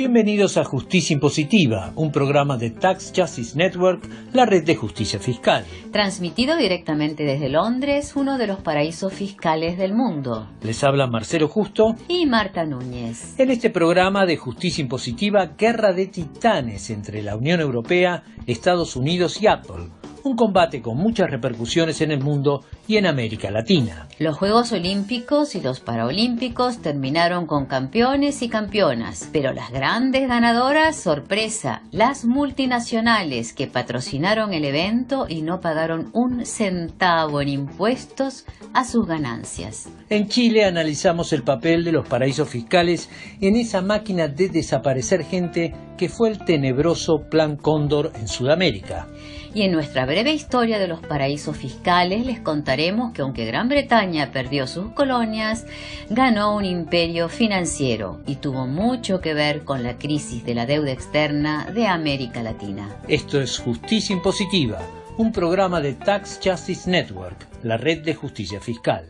Bienvenidos a Justicia Impositiva, un programa de Tax Justice Network, la red de justicia fiscal. Transmitido directamente desde Londres, uno de los paraísos fiscales del mundo. Les habla Marcelo Justo y Marta Núñez. En este programa de Justicia Impositiva, guerra de titanes entre la Unión Europea, Estados Unidos y Apple. Un combate con muchas repercusiones en el mundo y en América Latina. Los Juegos Olímpicos y los Paralímpicos terminaron con campeones y campeonas, pero las grandes ganadoras, sorpresa, las multinacionales que patrocinaron el evento y no pagaron un centavo en impuestos a sus ganancias. En Chile analizamos el papel de los paraísos fiscales en esa máquina de desaparecer gente que fue el tenebroso Plan Cóndor en Sudamérica. Y en nuestra breve historia de los paraísos fiscales les contaremos que aunque Gran Bretaña perdió sus colonias, ganó un imperio financiero y tuvo mucho que ver con la crisis de la deuda externa de América Latina. Esto es Justicia Impositiva, un programa de Tax Justice Network, la red de justicia fiscal.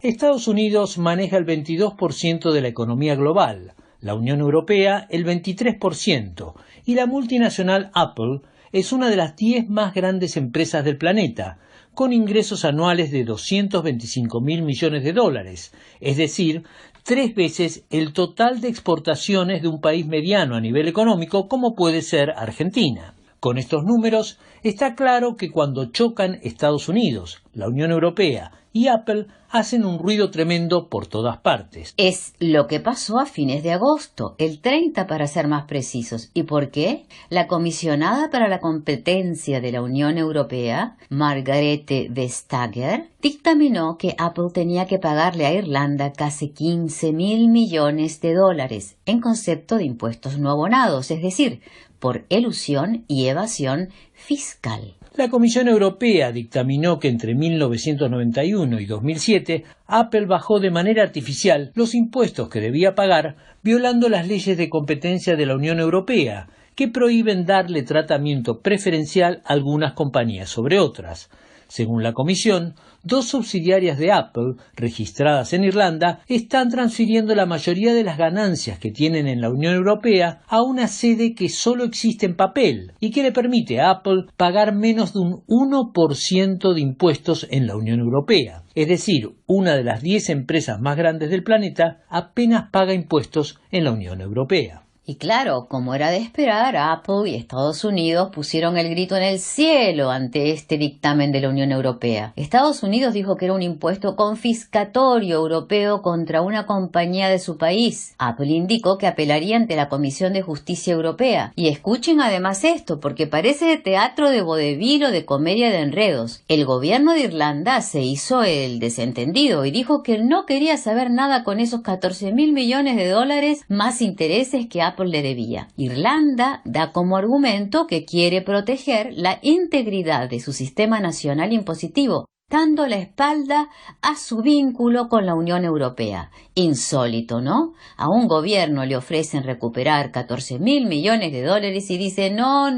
Estados Unidos maneja el 22% de la economía global, la Unión Europea el 23% y la multinacional Apple es una de las 10 más grandes empresas del planeta, con ingresos anuales de 225.000 millones de dólares, es decir, 3 veces el total de exportaciones de un país mediano a nivel económico como puede ser Argentina. Con estos números, está claro que cuando chocan Estados Unidos, la Unión Europea y Apple hacen un ruido tremendo por todas partes. Es lo que pasó a fines de agosto, el 30 para ser más precisos. ¿Y por qué? La comisionada para la competencia de la Unión Europea, Margrethe Vestager, dictaminó que Apple tenía que pagarle a Irlanda casi 15.000 millones de dólares en concepto de impuestos no abonados, es decir, por elusión y evasión fiscal. La Comisión Europea dictaminó que entre 1991 y 2007 Apple bajó de manera artificial los impuestos que debía pagar, violando las leyes de competencia de la Unión Europea, que prohíben darle tratamiento preferencial a algunas compañías sobre otras. Según la Comisión, 2 subsidiarias de Apple, registradas en Irlanda, están transfiriendo la mayoría de las ganancias que tienen en la Unión Europea a una sede que solo existe en papel y que le permite a Apple pagar menos de un 1% de impuestos en la Unión Europea. Es decir, una de las 10 empresas más grandes del planeta apenas paga impuestos en la Unión Europea. Y claro, como era de esperar, Apple y Estados Unidos pusieron el grito en el cielo ante este dictamen de la Unión Europea. Estados Unidos dijo que era un impuesto confiscatorio europeo contra una compañía de su país. Apple indicó que apelaría ante la Comisión de Justicia Europea. Y escuchen además esto, porque parece de teatro de vodevil o de comedia de enredos. El gobierno de Irlanda se hizo el desentendido y dijo que no quería saber nada con esos 14.000 millones de dólares más intereses que Apple le debía. Irlanda da como argumento que quiere proteger la integridad de su sistema nacional impositivo, dando la espalda a su vínculo con la Unión Europea. Insólito, ¿no? A un gobierno le ofrecen recuperar 14.000 millones de dólares y dice, no,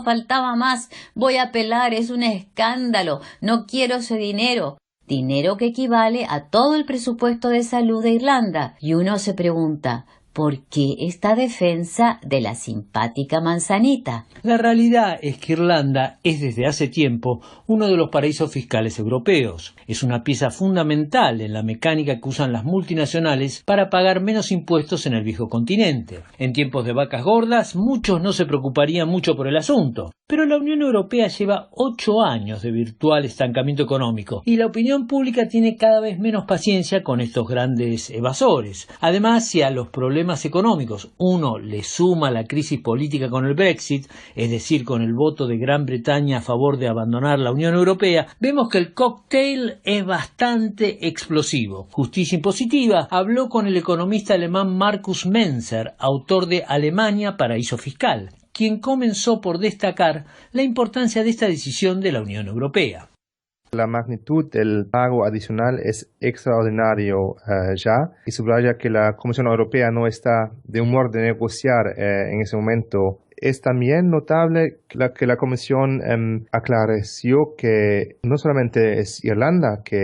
faltaba más, voy a apelar, es un escándalo, no quiero ese dinero. Dinero que equivale a todo el presupuesto de salud de Irlanda. Y uno se pregunta, ¿por qué esta defensa de la simpática manzanita? La realidad es que Irlanda es desde hace tiempo uno de los paraísos fiscales europeos. Es una pieza fundamental en la mecánica que usan las multinacionales para pagar menos impuestos en el viejo continente. En tiempos de vacas gordas, muchos no se preocuparían mucho por el asunto. Pero la Unión Europea lleva 8 años de virtual estancamiento económico y la opinión pública tiene cada vez menos paciencia con estos grandes evasores. Además, si a los problemas económicos uno le suma la crisis política con el Brexit, es decir, con el voto de Gran Bretaña a favor de abandonar la Unión Europea, vemos que el cóctel es bastante explosivo. Justicia Impositiva habló con el economista alemán Markus Menzer, autor de Alemania, paraíso fiscal, quien comenzó por destacar la importancia de esta decisión de la Unión Europea. La magnitud del pago adicional es extraordinario ya y subraya que la Comisión Europea no está de humor de negociar en ese momento Es también notable que la Comisión aclareció que no solamente es Irlanda que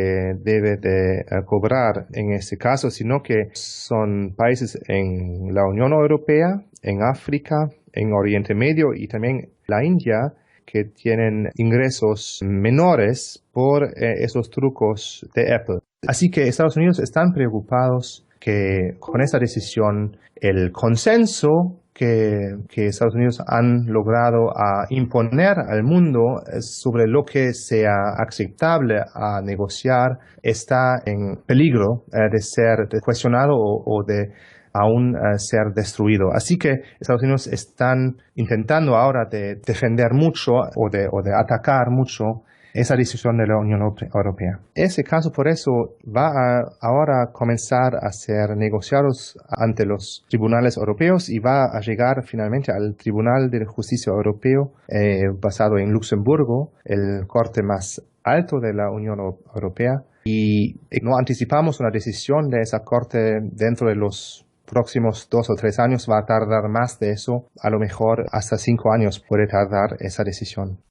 debe de cobrar en este caso, sino que son países en la Unión Europea, en África, en Oriente Medio y también la India, que tienen ingresos menores por esos trucos de Apple. Así que Estados Unidos están preocupados que con esta decisión el consenso que Estados Unidos han logrado a imponer al mundo sobre lo que sea aceptable a negociar está en peligro de ser cuestionado o de aún ser destruido. Así que Estados Unidos están intentando ahora de defender mucho o de atacar mucho esa decisión de la Unión Europea. Ese caso, por eso, va a ahora comenzar a ser negociados ante los tribunales europeos y va a llegar finalmente al Tribunal de Justicia Europeo basado en Luxemburgo, el corte más alto de la Unión Europea. Y no anticipamos una decisión de esa corte dentro de los próximos 2 o 3 años. Va a tardar más de eso, a lo mejor hasta 5 años puede tardar esa decisión.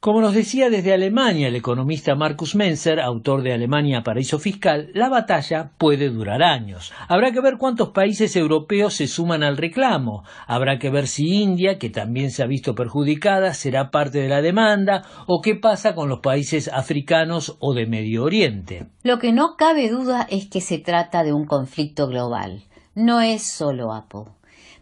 Como nos decía desde Alemania el economista Markus Menzer, autor de Alemania Paraíso Fiscal, la batalla puede durar años. Habrá que ver cuántos países europeos se suman al reclamo. Habrá que ver si India, que también se ha visto perjudicada, será parte de la demanda, o qué pasa con los países africanos o de Medio Oriente. Lo que no cabe duda es que se trata de un conflicto global. No es solo Apple.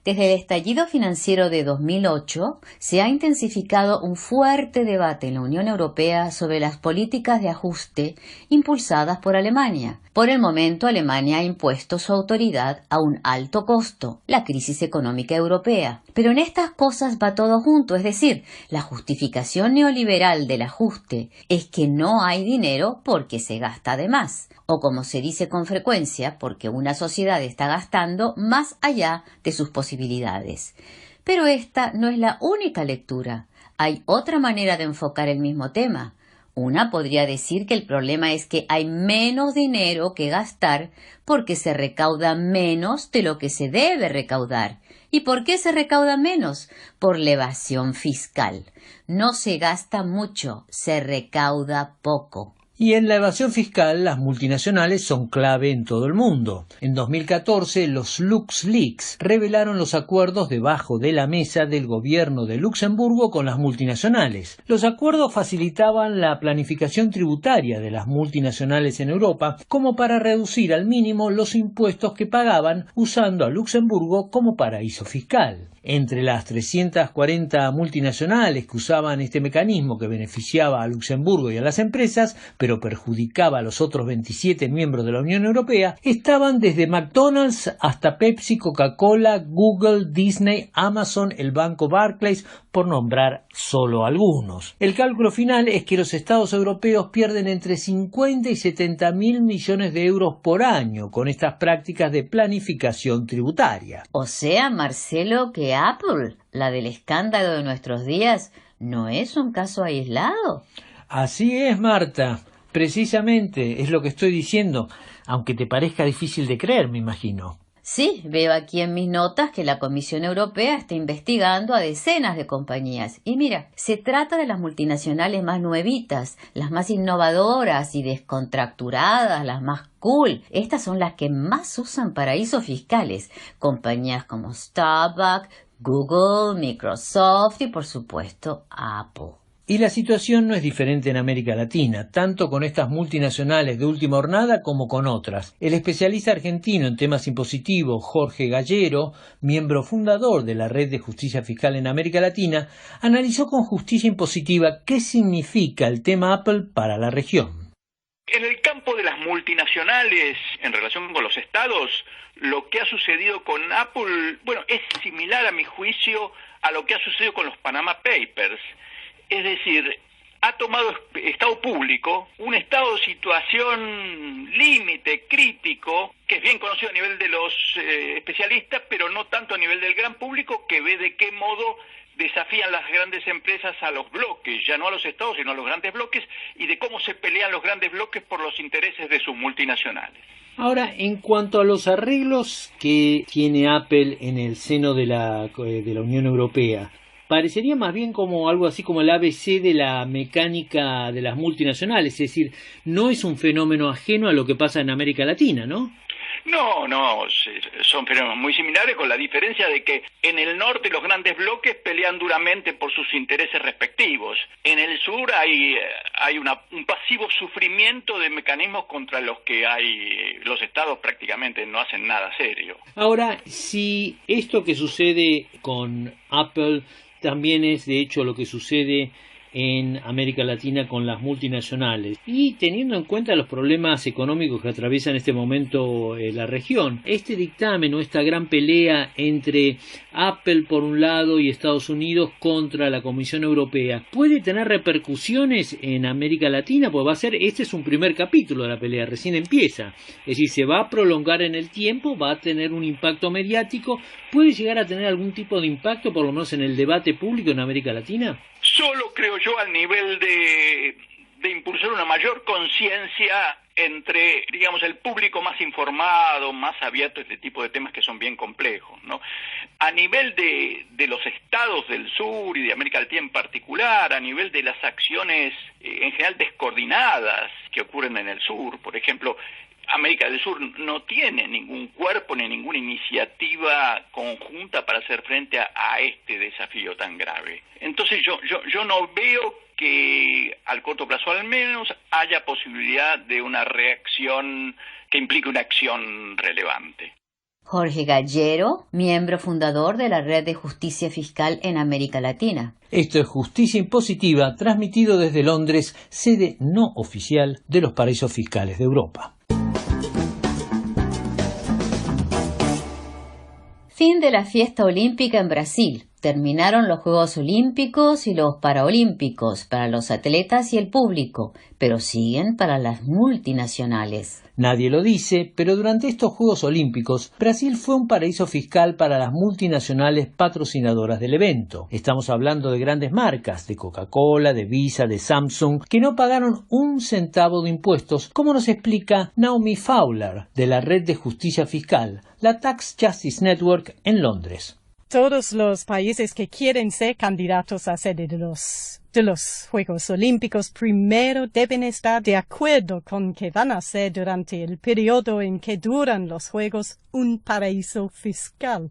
Desde el estallido financiero de 2008 se ha intensificado un fuerte debate en la Unión Europea sobre las políticas de ajuste impulsadas por Alemania. Por el momento, Alemania ha impuesto su autoridad a un alto costo, la crisis económica europea. Pero en estas cosas va todo junto, es decir, la justificación neoliberal del ajuste es que no hay dinero porque se gasta de más, o como se dice con frecuencia, porque una sociedad está gastando más allá de sus posibilidades. Pero esta no es la única lectura. Hay otra manera de enfocar el mismo tema. Una podría decir que el problema es que hay menos dinero que gastar porque se recauda menos de lo que se debe recaudar. ¿Y por qué se recauda menos? Por la evasión fiscal. No se gasta mucho, se recauda poco. Y en la evasión fiscal, las multinacionales son clave en todo el mundo. En 2014, los LuxLeaks revelaron los acuerdos debajo de la mesa del gobierno de Luxemburgo con las multinacionales. Los acuerdos facilitaban la planificación tributaria de las multinacionales en Europa como para reducir al mínimo los impuestos que pagaban usando a Luxemburgo como paraíso fiscal. Entre las 340 multinacionales que usaban este mecanismo que beneficiaba a Luxemburgo y a las empresas, pero perjudicaba a los otros 27 miembros de la Unión Europea, estaban desde McDonald's hasta Pepsi, Coca-Cola, Google, Disney, Amazon, el banco Barclays, por nombrar solo algunos. El cálculo final es que los estados europeos pierden entre 50 y 70 mil millones de euros por año con estas prácticas de planificación tributaria. O sea, Marcelo, que Apple, la del escándalo de nuestros días, no es un caso aislado. Así es, Marta. Precisamente es lo que estoy diciendo, aunque te parezca difícil de creer, me imagino. Sí, veo aquí en mis notas que la Comisión Europea está investigando a decenas de compañías. Y mira, se trata de las multinacionales más nuevitas, las más innovadoras y descontracturadas, las más cool. Estas son las que más usan paraísos fiscales. Compañías como Starbucks, Google, Microsoft y por supuesto Apple. Y la situación no es diferente en América Latina, tanto con estas multinacionales de última hornada como con otras. El especialista argentino en temas impositivos, Jorge Gallero, miembro fundador de la Red de Justicia Fiscal en América Latina, analizó con justicia impositiva qué significa el tema Apple para la región. En el campo de las multinacionales, en relación con los estados, lo que ha sucedido con Apple, es similar a mi juicio a lo que ha sucedido con los Panama Papers. Es decir, ha tomado estado público, un estado de situación límite, crítico, que es bien conocido a nivel de los especialistas, pero no tanto a nivel del gran público, que ve de qué modo desafían las grandes empresas a los bloques, ya no a los estados, sino a los grandes bloques, y de cómo se pelean los grandes bloques por los intereses de sus multinacionales. Ahora, en cuanto a los arreglos que tiene Apple en el seno de la Unión Europea, parecería más bien como algo así como el ABC de la mecánica de las multinacionales, es decir, no es un fenómeno ajeno a lo que pasa en América Latina, ¿no? No, son fenómenos muy similares, con la diferencia de que en el norte los grandes bloques pelean duramente por sus intereses respectivos. En el sur hay un pasivo sufrimiento de mecanismos contra los que los estados prácticamente no hacen nada serio. Ahora, si esto que sucede con Apple también es de hecho lo que sucede en América Latina con las multinacionales, y teniendo en cuenta los problemas económicos que atraviesa en este momento la región, este dictamen o esta gran pelea entre Apple por un lado y Estados Unidos contra la Comisión Europea puede tener repercusiones en América Latina, porque este es un primer capítulo de la pelea, recién empieza, es decir, se va a prolongar en el tiempo, va a tener un impacto mediático, puede llegar a tener algún tipo de impacto por lo menos en el debate público en América Latina. Solo creo yo al nivel de impulsar una mayor conciencia entre, digamos, el público más informado, más abierto a este tipo de temas que son bien complejos, ¿no? A nivel de los estados del sur y de América Latina en particular, a nivel de las acciones en general descoordinadas que ocurren en el sur, por ejemplo, América del Sur no tiene ningún cuerpo ni ninguna iniciativa conjunta para hacer frente a este desafío tan grave. Entonces yo no veo que al corto plazo al menos haya posibilidad de una reacción que implique una acción relevante. Jorge Gallero, miembro fundador de la Red de Justicia Fiscal en América Latina. Esto es Justicia Impositiva, transmitido desde Londres, sede no oficial de los paraísos fiscales de Europa. Fin de la fiesta olímpica en Brasil. Terminaron los Juegos Olímpicos y los Paraolímpicos para los atletas y el público, pero siguen para las multinacionales. Nadie lo dice, pero durante estos Juegos Olímpicos, Brasil fue un paraíso fiscal para las multinacionales patrocinadoras del evento. Estamos hablando de grandes marcas, de Coca-Cola, de Visa, de Samsung, que no pagaron un centavo de impuestos, como nos explica Naomi Fowler, de la Red de Justicia Fiscal, la Tax Justice Network en Londres. Todos los países que quieren ser candidatos a sede de los Juegos Olímpicos primero deben estar de acuerdo con que van a ser durante el periodo en que duran los Juegos un paraíso fiscal.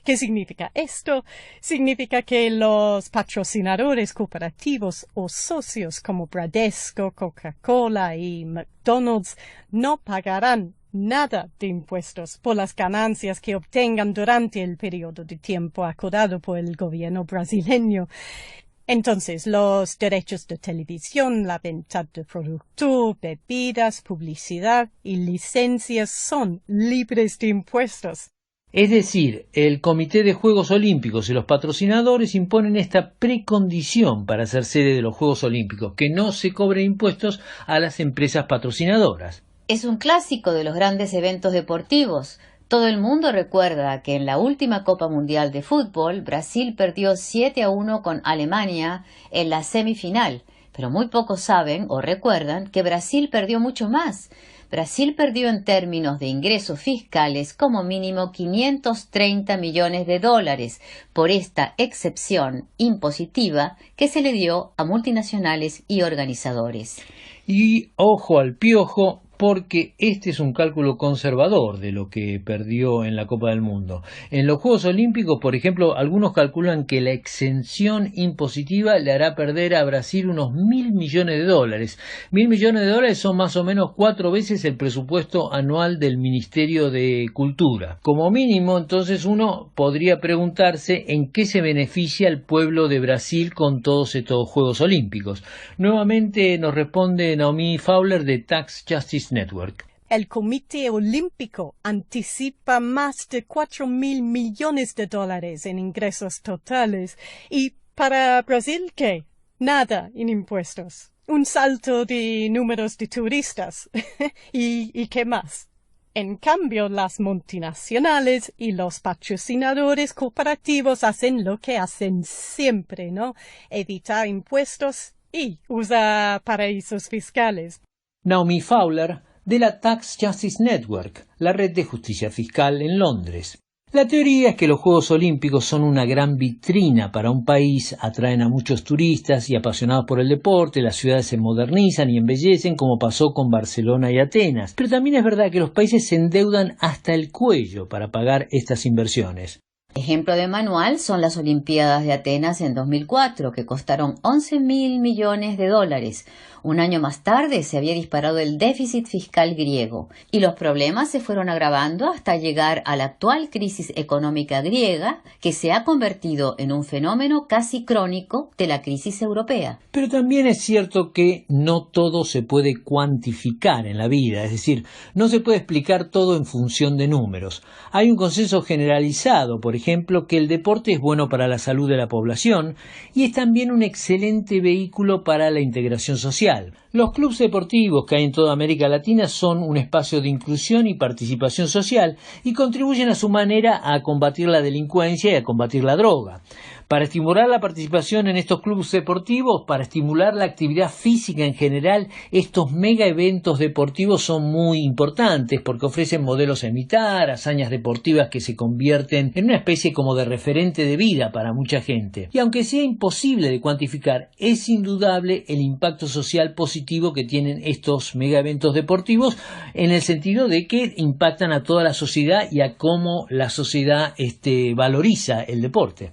¿Qué significa esto? Significa que los patrocinadores cooperativos o socios como Bradesco, Coca-Cola y McDonald's no pagarán nada de impuestos por las ganancias que obtengan durante el periodo de tiempo acordado por el gobierno brasileño. Entonces, los derechos de televisión, la venta de productos, bebidas, publicidad y licencias son libres de impuestos. Es decir, el Comité de Juegos Olímpicos y los patrocinadores imponen esta precondición para ser sede de los Juegos Olímpicos, que no se cobren impuestos a las empresas patrocinadoras. Es un clásico de los grandes eventos deportivos. Todo el mundo recuerda que en la última Copa Mundial de Fútbol, Brasil perdió 7-1 con Alemania en la semifinal, pero muy pocos saben o recuerdan que Brasil perdió mucho más. Brasil perdió en términos de ingresos fiscales como mínimo $530 millones por esta excepción impositiva que se le dio a multinacionales y organizadores. Y ojo al piojo, porque este es un cálculo conservador de lo que perdió en la Copa del Mundo. En los Juegos Olímpicos, por ejemplo, algunos calculan que la exención impositiva le hará perder a Brasil unos $1.000 millones. $1.000 millones son más o menos 4 veces el presupuesto anual del Ministerio de Cultura. Como mínimo, entonces uno podría preguntarse en qué se beneficia el pueblo de Brasil con todos estos Juegos Olímpicos. Nuevamente nos responde Naomi Fowler de Tax Justice Network. El Comité Olímpico anticipa más de $4.000 millones en ingresos totales. ¿Y para Brasil qué? Nada en impuestos. Un salto de números de turistas. ¿Y qué más? En cambio, las multinacionales y los patrocinadores cooperativos hacen lo que hacen siempre, ¿no? Evitar impuestos y usar paraísos fiscales. Naomi Fowler, de la Tax Justice Network, la red de justicia fiscal en Londres. La teoría es que los Juegos Olímpicos son una gran vitrina para un país, atraen a muchos turistas y apasionados por el deporte, las ciudades se modernizan y embellecen como pasó con Barcelona y Atenas. Pero también es verdad que los países se endeudan hasta el cuello para pagar estas inversiones. Ejemplo de manual son las Olimpiadas de Atenas en 2004, que costaron $11.000 millones. Un año más tarde se había disparado el déficit fiscal griego y los problemas se fueron agravando hasta llegar a la actual crisis económica griega, que se ha convertido en un fenómeno casi crónico de la crisis europea. Pero también es cierto que no todo se puede cuantificar en la vida, es decir, no se puede explicar todo en función de números. Hay un consenso generalizado, por ejemplo, que el deporte es bueno para la salud de la población y es también un excelente vehículo para la integración social. Los clubes deportivos que hay en toda América Latina son un espacio de inclusión y participación social y contribuyen a su manera a combatir la delincuencia y a combatir la droga. Para estimular la participación en estos clubes deportivos, para estimular la actividad física en general, estos mega eventos deportivos son muy importantes porque ofrecen modelos a imitar, hazañas deportivas que se convierten en una especie como de referente de vida para mucha gente. Y aunque sea imposible de cuantificar, es indudable el impacto social positivo que tienen estos mega eventos deportivos en el sentido de que impactan a toda la sociedad y a cómo la sociedad valoriza el deporte.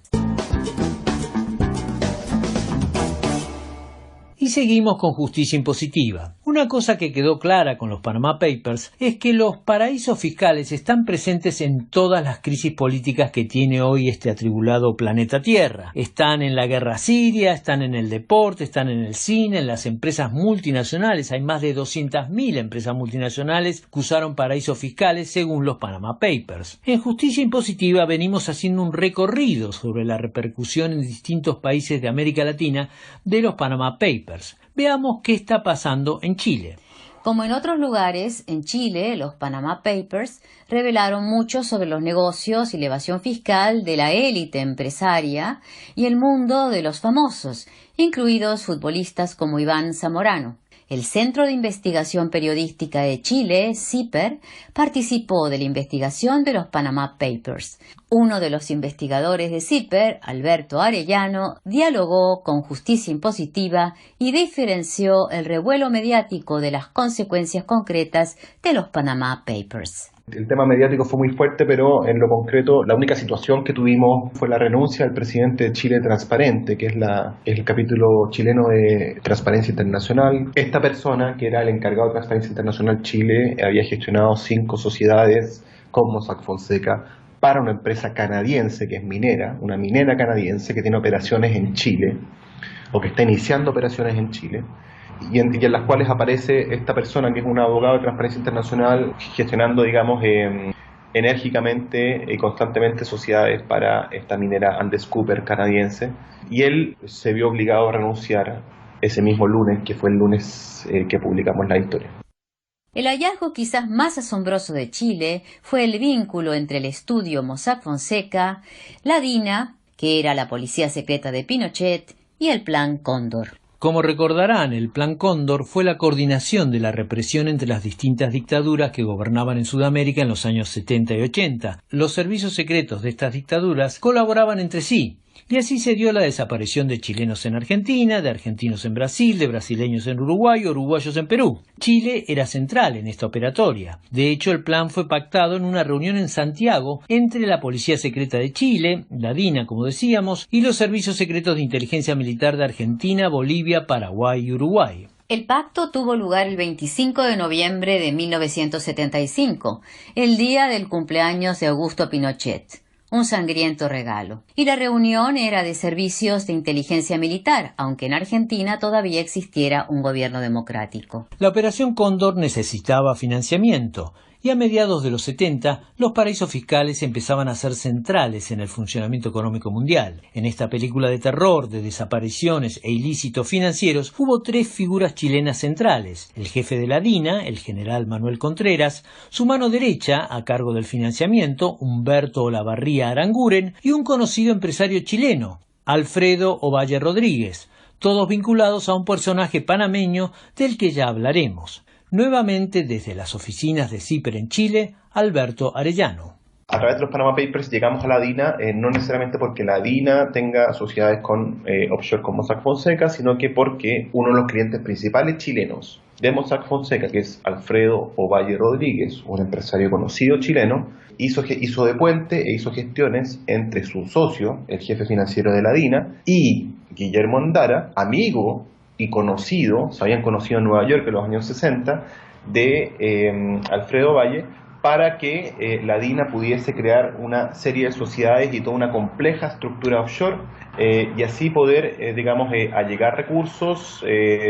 Y seguimos con justicia impositiva. Una cosa que quedó clara con los Panama Papers es que los paraísos fiscales están presentes en todas las crisis políticas que tiene hoy este atribulado planeta Tierra. Están en la guerra siria, están en el deporte, están en el cine, en las empresas multinacionales. Hay más de 200.000 empresas multinacionales que usaron paraísos fiscales según los Panama Papers. En justicia impositiva venimos haciendo un recorrido sobre la repercusión en distintos países de América Latina de los Panama Papers. Veamos qué está pasando en Chile. Como en otros lugares, en Chile, los Panama Papers revelaron mucho sobre los negocios y la evasión fiscal de la élite empresaria y el mundo de los famosos, incluidos futbolistas como Iván Zamorano. El Centro de Investigación Periodística de Chile, CIPER, participó de la investigación de los Panama Papers. Uno de los investigadores de CIPER, Alberto Arellano, dialogó con Justicia Impositiva y diferenció el revuelo mediático de las consecuencias concretas de los Panama Papers. El tema mediático fue muy fuerte, pero en lo concreto la única situación que tuvimos fue la renuncia del presidente de Chile Transparente, que es el capítulo chileno de Transparencia Internacional. Esta persona, que era el encargado de Transparencia Internacional Chile, había gestionado 5 sociedades con Mossack Fonseca para una empresa canadiense que es minera, una minera canadiense que tiene operaciones en Chile, o que está iniciando operaciones en Chile. Y en las cuales aparece esta persona que es un abogado de Transparencia Internacional gestionando, digamos, enérgicamente y constantemente sociedades para esta minera Andes Cooper canadiense. Y él se vio obligado a renunciar ese mismo lunes, que fue el lunes que publicamos la historia. El hallazgo quizás más asombroso de Chile fue el vínculo entre el estudio Mossack Fonseca, la DINA, que era la policía secreta de Pinochet, y el Plan Cóndor. Como recordarán, el Plan Cóndor fue la coordinación de la represión entre las distintas dictaduras que gobernaban en Sudamérica en los años 70 y 80. Los servicios secretos de estas dictaduras colaboraban entre sí, y así se dio la desaparición de chilenos en Argentina, de argentinos en Brasil, de brasileños en Uruguay, uruguayos en Perú. Chile era central en esta operatoria. De hecho, el plan fue pactado en una reunión en Santiago entre la Policía Secreta de Chile, la DINA, como decíamos, y los servicios secretos de inteligencia militar de Argentina, Bolivia, Paraguay y Uruguay. El pacto tuvo lugar el 25 de noviembre de 1975, el día del cumpleaños de Augusto Pinochet. Un sangriento regalo. Y la reunión era de servicios de inteligencia militar, aunque en Argentina todavía existiera un gobierno democrático. La Operación Cóndor necesitaba financiamiento, y a mediados de los 70 los paraísos fiscales empezaban a ser centrales en el funcionamiento económico mundial. En esta película de terror, de desapariciones e ilícitos financieros, hubo 3 figuras chilenas centrales: el jefe de la DINA, el general Manuel Contreras, su mano derecha, a cargo del financiamiento, Humberto Olavarría Aranguren, y un conocido empresario chileno, Alfredo Ovalle Rodríguez, todos vinculados a un personaje panameño del que ya hablaremos. Nuevamente desde las oficinas de CIPER en Chile, Alberto Arellano. A través de los Panama Papers llegamos a la DINA, no necesariamente porque la DINA tenga sociedades con offshore con Mossack Fonseca, sino que porque uno de los clientes principales chilenos de Mossack Fonseca, que es Alfredo Ovalle Rodríguez, un empresario conocido chileno, hizo de puente e hizo gestiones entre su socio, el jefe financiero de la DINA, y Guillermo Endara, amigo y conocido, se habían conocido en Nueva York en los años 60, de Alfredo Ovalle, para que la DINA pudiese crear una serie de sociedades y toda una compleja estructura offshore y así poder, allegar recursos,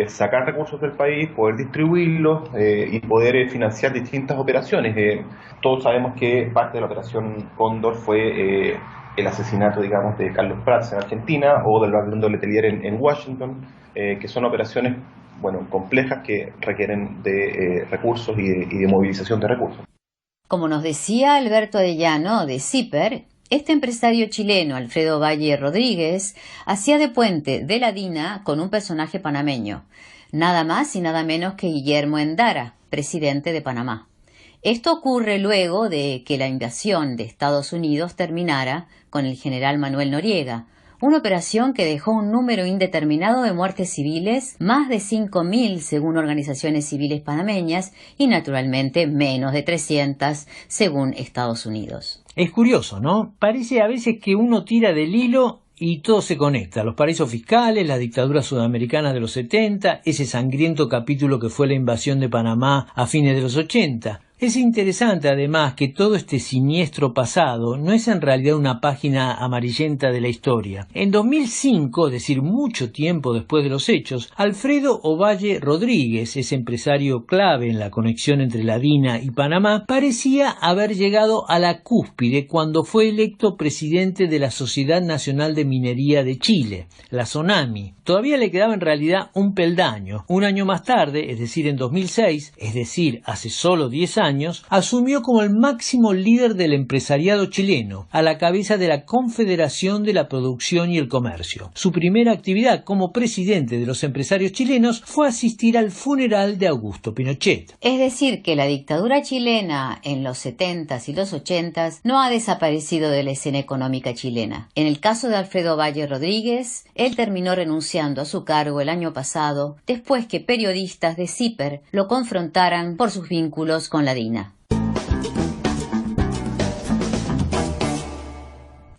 sacar recursos del país, poder distribuirlos y poder financiar distintas operaciones. Todos sabemos que parte de la operación Cóndor fue el asesinato, digamos, de Carlos Prats en Argentina o del Barón de Letelier en Washington, que son operaciones, complejas que requieren de recursos y de movilización de recursos. Como nos decía Alberto Arellano de CIPER, este empresario chileno, Alfredo Ovalle Rodríguez, hacía de puente de la DINA con un personaje panameño, nada más y nada menos que Guillermo Endara, presidente de Panamá. Esto ocurre luego de que la invasión de Estados Unidos terminara con el general Manuel Noriega, una operación que dejó un número indeterminado de muertes civiles, más de 5.000 según organizaciones civiles panameñas y naturalmente menos de 300 según Estados Unidos. Es curioso, ¿no? Parece a veces que uno tira del hilo y todo se conecta. Los paraísos fiscales, la dictadura sudamericana de los 70, ese sangriento capítulo que fue la invasión de Panamá a fines de los 80. Es interesante además que todo este siniestro pasado no es en realidad una página amarillenta de la historia. En 2005, es decir, mucho tiempo después de los hechos, Alfredo Ovalle Rodríguez, ese empresario clave en la conexión entre la DINA y Panamá, parecía haber llegado a la cúspide cuando fue electo presidente de la Sociedad Nacional de Minería de Chile, la SONAMI. Todavía le quedaba en realidad un peldaño. Un año más tarde, es decir, en 2006, es decir, hace solo 10 años, asumió como el máximo líder del empresariado chileno, a la cabeza de la Confederación de la Producción y el Comercio. Su primera actividad como presidente de los empresarios chilenos fue asistir al funeral de Augusto Pinochet. Es decir, que la dictadura chilena en los 70s y los 80s no ha desaparecido de la escena económica chilena. En el caso de Alfredo Ovalle Rodríguez, él terminó renunciando a su cargo el año pasado, después que periodistas de CIPER lo confrontaran por sus vínculos con la DINA.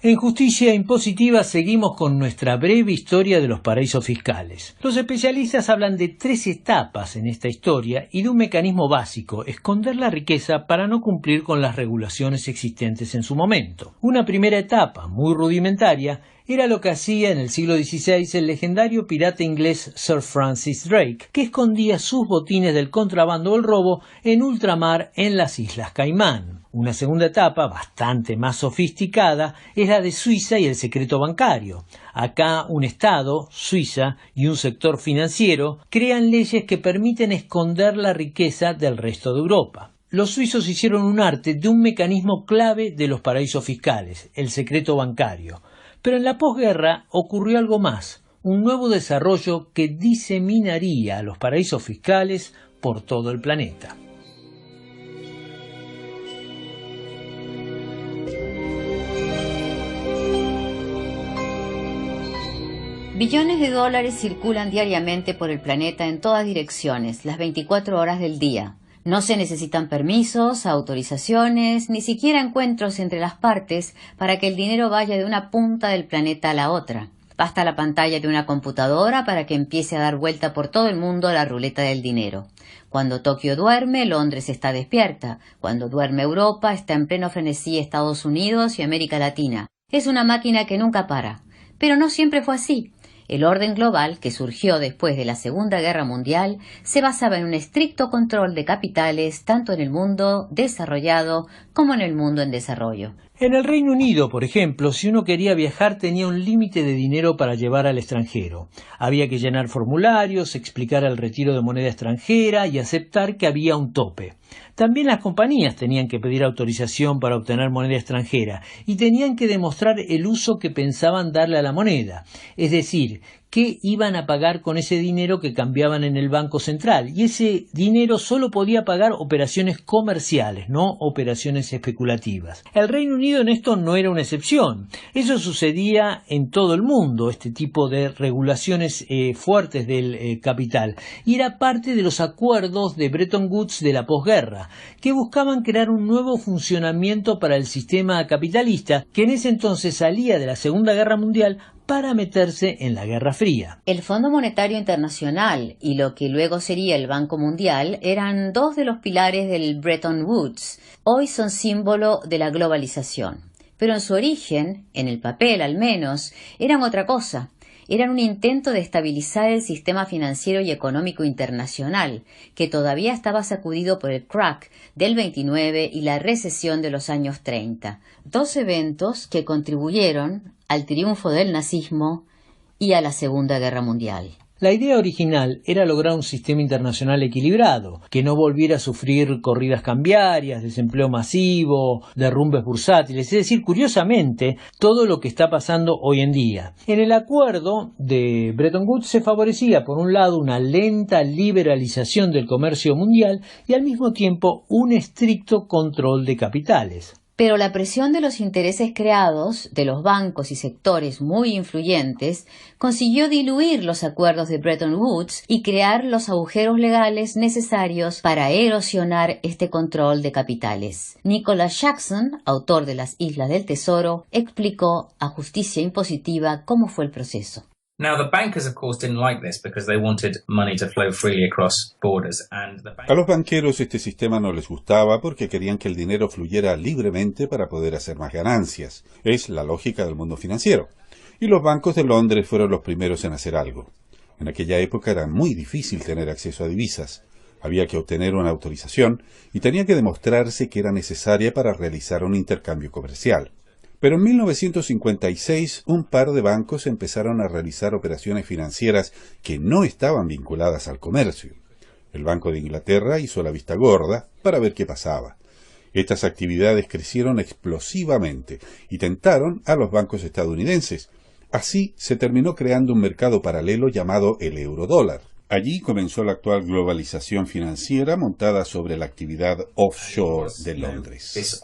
En Justicia Impositiva seguimos con nuestra breve historia de los paraísos fiscales. Los especialistas hablan de 3 etapas en esta historia y de un mecanismo básico: esconder la riqueza para no cumplir con las regulaciones existentes en su momento. Una primera etapa, muy rudimentaria, era lo que hacía en el siglo XVI el legendario pirata inglés Sir Francis Drake, que escondía sus botines del contrabando o el robo en ultramar en las Islas Caimán. Una segunda etapa, bastante más sofisticada, es la de Suiza y el secreto bancario. Acá un Estado, Suiza, y un sector financiero crean leyes que permiten esconder la riqueza del resto de Europa. Los suizos hicieron un arte de un mecanismo clave de los paraísos fiscales, el secreto bancario. Pero en la posguerra ocurrió algo más, un nuevo desarrollo que diseminaría a los paraísos fiscales por todo el planeta. Billones de dólares circulan diariamente por el planeta en todas direcciones, las 24 horas del día. No se necesitan permisos, autorizaciones, ni siquiera encuentros entre las partes para que el dinero vaya de una punta del planeta a la otra. Basta la pantalla de una computadora para que empiece a dar vuelta por todo el mundo la ruleta del dinero. Cuando Tokio duerme, Londres está despierta. Cuando duerme Europa, está en pleno frenesí Estados Unidos y América Latina. Es una máquina que nunca para. Pero no siempre fue así. El orden global, que surgió después de la Segunda Guerra Mundial, se basaba en un estricto control de capitales tanto en el mundo desarrollado como en el mundo en desarrollo. En el Reino Unido, por ejemplo, si uno quería viajar tenía un límite de dinero para llevar al extranjero. Había que llenar formularios, explicar el retiro de moneda extranjera y aceptar que había un tope. También las compañías tenían que pedir autorización para obtener moneda extranjera y tenían que demostrar el uso que pensaban darle a la moneda, es decir, qué iban a pagar con ese dinero que cambiaban en el Banco Central. Y ese dinero solo podía pagar operaciones comerciales, no operaciones especulativas. El Reino Unido en esto no era una excepción. Eso sucedía en todo el mundo, este tipo de regulaciones fuertes del capital. Y era parte de los acuerdos de Bretton Woods de la posguerra, que buscaban crear un nuevo funcionamiento para el sistema capitalista, que en ese entonces salía de la Segunda Guerra Mundial para meterse en la Guerra Fría. El Fondo Monetario Internacional y lo que luego sería el Banco Mundial eran dos de los pilares del Bretton Woods. Hoy son símbolo de la globalización. Pero en su origen, en el papel al menos, eran otra cosa. Eran un intento de estabilizar el sistema financiero y económico internacional, que todavía estaba sacudido por el crack del 29 y la recesión de los años 30. Dos eventos que contribuyeron al triunfo del nazismo y a la Segunda Guerra Mundial. La idea original era lograr un sistema internacional equilibrado, que no volviera a sufrir corridas cambiarias, desempleo masivo, derrumbes bursátiles, es decir, curiosamente, todo lo que está pasando hoy en día. En el acuerdo de Bretton Woods se favorecía, por un lado, una lenta liberalización del comercio mundial y al mismo tiempo un estricto control de capitales. Pero la presión de los intereses creados de los bancos y sectores muy influyentes consiguió diluir los acuerdos de Bretton Woods y crear los agujeros legales necesarios para erosionar este control de capitales. Nicholas Jackson, autor de Las Islas del Tesoro, explicó a Justicia Impositiva cómo fue el proceso. Now, the bankers, of course, didn't like this because they wanted money to flow freely across borders. A los banqueros este sistema no les gustaba porque querían que el dinero fluyera libremente para poder hacer más ganancias. Es la lógica del mundo financiero. Y los bancos de Londres fueron los primeros en hacer algo. En aquella época era muy difícil tener acceso a divisas. Había que obtener una autorización y tenía que demostrarse que era necesaria para realizar un intercambio comercial. Pero en 1956 un par de bancos empezaron a realizar operaciones financieras que no estaban vinculadas al comercio. El Banco de Inglaterra hizo la vista gorda para ver qué pasaba. Estas actividades crecieron explosivamente y tentaron a los bancos estadounidenses. Así se terminó creando un mercado paralelo llamado el eurodólar. Allí comenzó la actual globalización financiera montada sobre la actividad offshore de Londres.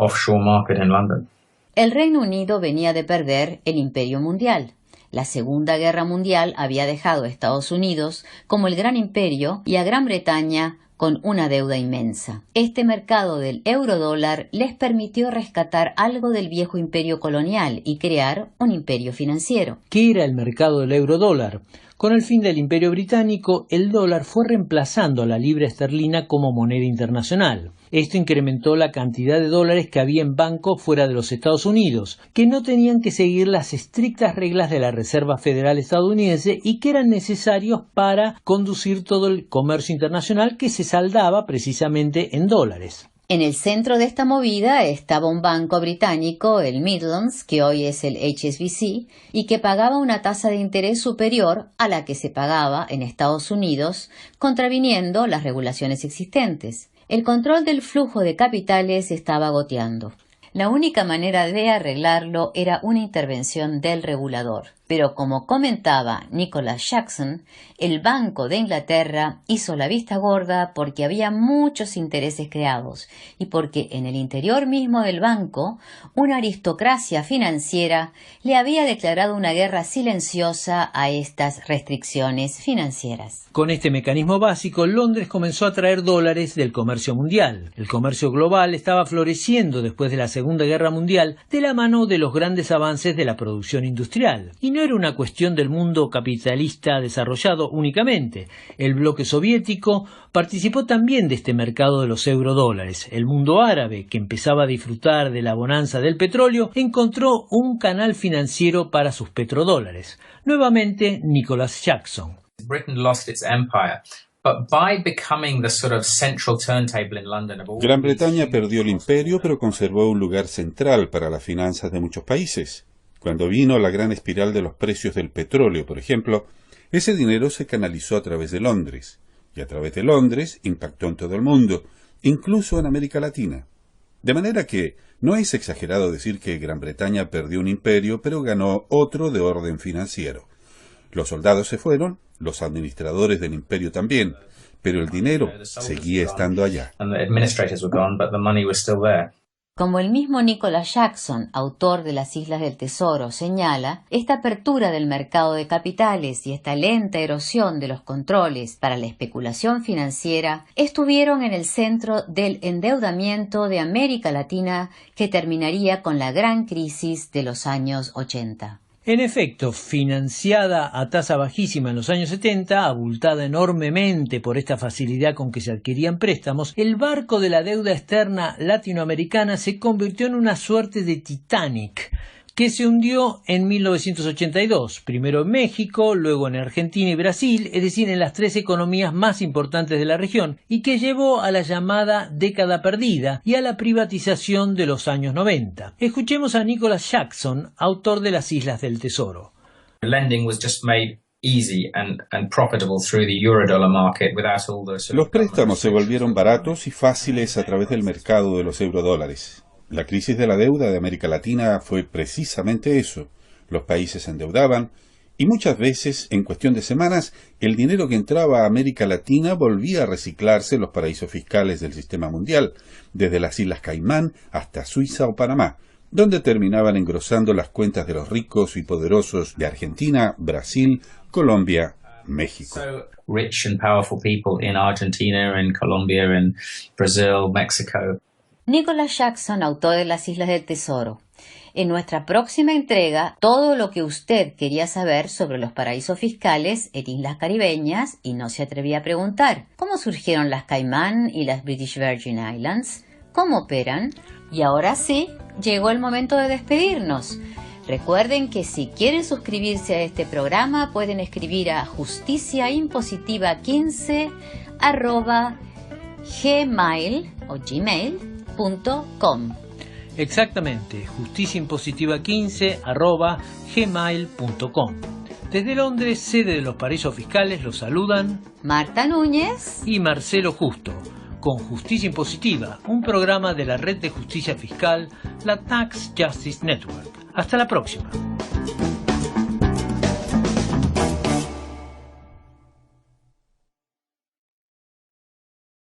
El Reino Unido venía de perder el Imperio Mundial. La Segunda Guerra Mundial había dejado a Estados Unidos como el gran imperio y a Gran Bretaña con una deuda inmensa. Este mercado del eurodólar les permitió rescatar algo del viejo imperio colonial y crear un imperio financiero. ¿Qué era el mercado del eurodólar? Con el fin del Imperio Británico, el dólar fue reemplazando a la libra esterlina como moneda internacional. Esto incrementó la cantidad de dólares que había en bancos fuera de los Estados Unidos, que no tenían que seguir las estrictas reglas de la Reserva Federal estadounidense y que eran necesarios para conducir todo el comercio internacional que se saldaba precisamente en dólares. En el centro de esta movida estaba un banco británico, el Midlands, que hoy es el HSBC, y que pagaba una tasa de interés superior a la que se pagaba en Estados Unidos, contraviniendo las regulaciones existentes. El control del flujo de capitales estaba goteando. La única manera de arreglarlo era una intervención del regulador. Pero como comentaba Nicholas Jackson, el Banco de Inglaterra hizo la vista gorda porque había muchos intereses creados y porque en el interior mismo del banco una aristocracia financiera le había declarado una guerra silenciosa a estas restricciones financieras. Con este mecanismo básico, Londres comenzó a traer dólares del comercio mundial. El comercio global estaba floreciendo después de la Segunda Guerra Mundial de la mano de los grandes avances de la producción industrial. Y no era una cuestión del mundo capitalista desarrollado únicamente. El bloque soviético participó también de este mercado de los eurodólares. El mundo árabe, que empezaba a disfrutar de la bonanza del petróleo, encontró un canal financiero para sus petrodólares. Nuevamente, Nicholas Jackson. Gran Bretaña perdió el imperio, pero conservó un lugar central para las finanzas de muchos países. Cuando vino la gran espiral de los precios del petróleo, por ejemplo, ese dinero se canalizó a través de Londres, y a través de Londres impactó en todo el mundo, incluso en América Latina. De manera que no es exagerado decir que Gran Bretaña perdió un imperio, pero ganó otro de orden financiero. Los soldados se fueron, los administradores del imperio también, pero el dinero seguía estando allá. Como el mismo Nicholas Jackson, autor de Las Islas del Tesoro, señala, esta apertura del mercado de capitales y esta lenta erosión de los controles para la especulación financiera estuvieron en el centro del endeudamiento de América Latina que terminaría con la gran crisis de los años 80. En efecto, financiada a tasa bajísima en los años 70, abultada enormemente por esta facilidad con que se adquirían préstamos, el barco de la deuda externa latinoamericana se convirtió en una suerte de Titanic, que se hundió en 1982, primero en México, luego en Argentina y Brasil, es decir, en las tres economías más importantes de la región, y que llevó a la llamada década perdida y a la privatización de los años 90. Escuchemos a Nicholas Jackson, autor de Las Islas del Tesoro. Los préstamos se volvieron baratos y fáciles a través del mercado de los eurodólares. La crisis de la deuda de América Latina fue precisamente eso. Los países se endeudaban y muchas veces, en cuestión de semanas, el dinero que entraba a América Latina volvía a reciclarse en los paraísos fiscales del sistema mundial, desde las Islas Caimán hasta Suiza o Panamá, donde terminaban engrosando las cuentas de los ricos y poderosos de Argentina, Brasil, Colombia, México. Rich and powerful people in Argentina, in Colombia, in Brazil, Mexico. Nicholas Jackson, autor de Las Islas del Tesoro. En nuestra próxima entrega, todo lo que usted quería saber sobre los paraísos fiscales en islas caribeñas y no se atrevía a preguntar. ¿Cómo surgieron las Caimán y las British Virgin Islands? ¿Cómo operan? Y ahora sí, llegó el momento de despedirnos. Recuerden que si quieren suscribirse a este programa, pueden escribir a justiciaimpositiva15@gmail.com. Exactamente, justiciaimpositiva15@gmail.com. Desde Londres, sede de los paraísos fiscales, los saludan Marta Núñez y Marcelo Justo, con Justicia Impositiva, un programa de la Red de Justicia Fiscal, la Tax Justice Network. Hasta la próxima.